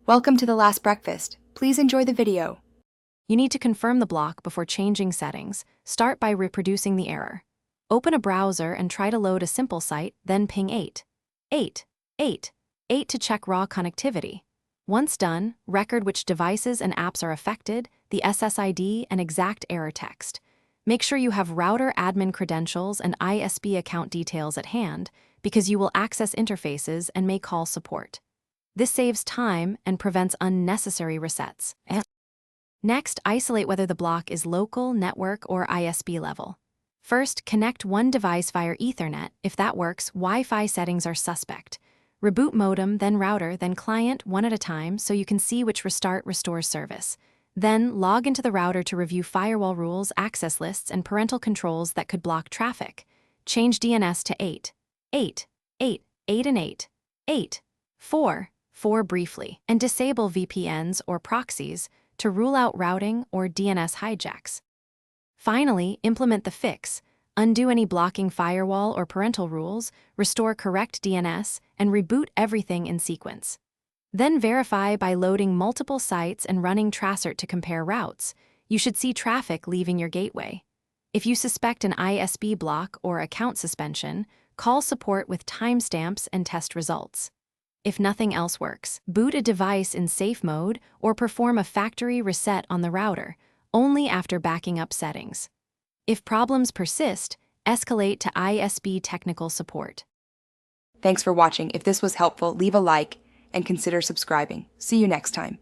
Welcome to the last breakfast. Please enjoy the video. You need to confirm the block before changing settings. Start by reproducing the error. Open a browser and try to load a simple site, then ping 8. 8. 8. 8 to check raw connectivity. Once done, record which devices and apps are affected, the SSID, and exact error text. Make sure you have router admin credentials and ISP account details at hand, because you will access interfaces and may call support. This saves time and prevents unnecessary resets. Next, isolate whether the block is local, network, or ISP level. First, connect one device via Ethernet. If that works, Wi-Fi settings are suspect. Reboot modem, then router, then client, one at a time, so you can see which restores service. Then, log into the router to review firewall rules, access lists, and parental controls that could block traffic. Change DNS to 8. 8. 8. 8 and 8. 8. 4. 4 briefly, and disable VPNs or proxies to rule out routing or DNS hijacks. Finally, implement the fix, undo any blocking firewall or parental rules, restore correct DNS, and reboot everything in sequence. Then verify by loading multiple sites and running Tracert to compare routes. You should see traffic leaving your gateway. If you suspect an ISP block or account suspension, call support with timestamps and test results. If nothing else works, boot a device in safe mode or perform a factory reset on the router, only after backing up settings. If problems persist, escalate to ISP technical support. Thanks for watching. If this was helpful, leave a like and consider subscribing. See you next time.